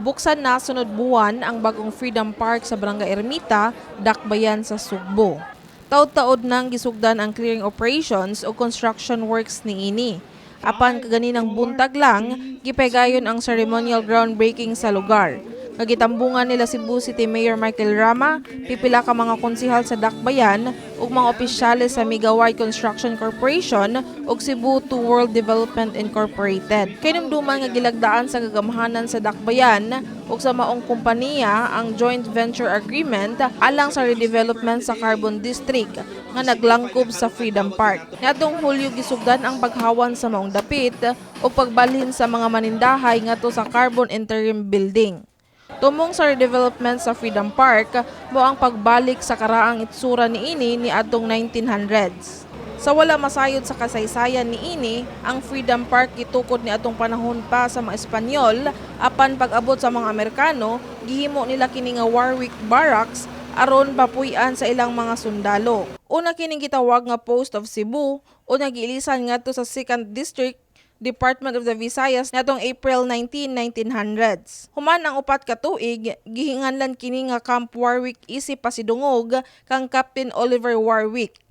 Buksan na sunod buwan ang bagong Freedom Park sa Barangay Ermita, Dakbayan sa Sugbo. Taod-taod nang gisugdan ang clearing operations o construction works niini. Apan kaganinang buntag lang, gipegayon ang ceremonial groundbreaking sa lugar. Nagitambungan nila Cebu City Mayor Michael Rama, pipila ka mga konsihal sa Dakbayan ug mga opisyales sa Megawide Construction Corporation ug Cebu to World Development Incorporated. Kinumduman nga gilagdaan sa gagamhanan sa Dakbayan ug sa maong kompanya ang joint venture agreement alang sa redevelopment sa Carbon District nga naglangkob sa Freedom Park. Niadtong Hulyo gisugdan ang paghawan sa maong dapit ug pagbalhin sa mga manindahay ngadto sa Carbon Interim Building. Tumong sa redevelopment sa Freedom Park mo ang pagbalik sa karaang itsura niini ni adtong 1900s. Sa wala masayod sa kasaysayan niini, ang Freedom Park gitukod ni atong panahon pa sa mga Espanyol apan pag-abot sa mga Amerikano, gihimo nila kini nga Warwick Barracks aron papuy-an sa ilang mga sundalo. Una kining gitawag nga Post of Cebu o nagiilisan ngadto sa 2nd District Department of the Visayas natong April 19, 1900s. Human ang upat ka tuig, gihinganlan kini nga Camp Warwick isip pasidungog kang Captain Oliver Warwick.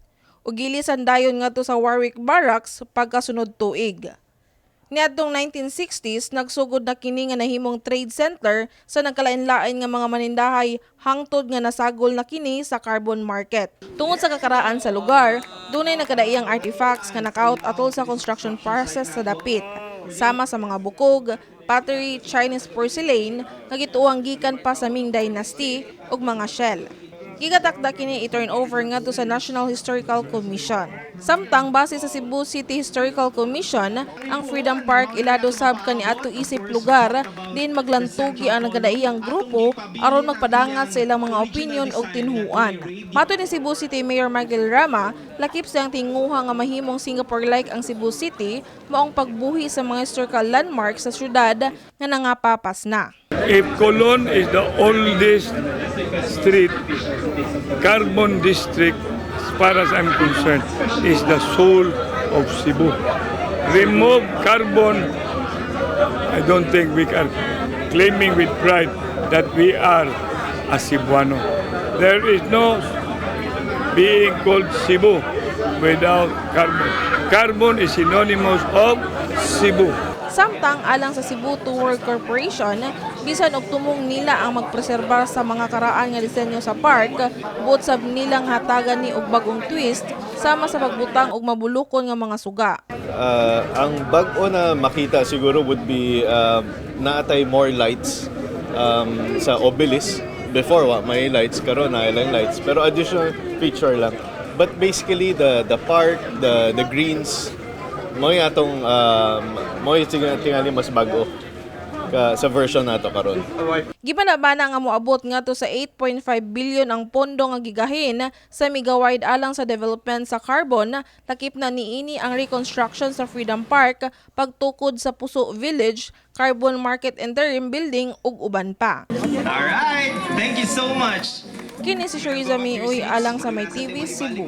Ug gilisan dayon ngadto sa Warwick Barracks pagkasunod tuig. Niadtong 1960s nagsugod na kini nga nahimong trade center sa nagkalain-lain nga mga manindahay hangtod nga nasagol na kini sa carbon market. Tungod sa kakaraan sa lugar, dunay nagkadaiyang artifacts nga nakaut atol sa construction process sa dapit, sama sa mga bukog, pottery, Chinese porcelain nga gituang gikan pa sa Ming Dynasty ug mga shell. Gigatakda kini i-turn over ngadto sa National Historical Commission. Samtang base sa Cebu City Historical Commission, ang Freedom Park ilado sab kaniadto isip lugar din maglantugi ang nagkadaiyang grupo aron magpadangat sa ilang mga opinion ug tinhuan. Matud ni Cebu City Mayor Michael Rama, lakip siyang tinguha nga mahimong Singapore-like ang Cebu City maong pagbuhi sa mga historical landmarks sa syudad nga nangapapas na. If Colon is the oldest street, Carbon District, as far as I'm concerned, is the soul of Cebu. Remove carbon, I don't think we are claiming with pride that we are a Cebuano. There is no being called Cebu without carbon. Carbon is synonymous of Cebu. Samtang alang sa Cebu to World Corporation, bisan og tumong nila ang magpreserbar sa mga karaan nga disenyo sa park, buot sab nilang hatagan ni og bagong twist sama sa pagbutang og mabulukon nga mga suga. Ang bag-o na makita siguro would be naatay more lights sa obelisk. Before may lights, karon na ilang lights, pero additional feature lang. But basically the park, the greens, mo atong tingali mas bago sa version nato karon. Gibanabana nga moabot ngadto sa 8.5 billion ang pondo nga gigahin sa Megawide alang sa development sa carbon, lakip na niini ang reconstruction sa Freedom Park, pagtukod sa Puso Village, Carbon Market Interim Building ug uban pa. All right, thank you so much. Kini si Shariza Mioy alang sa May TV Cebu.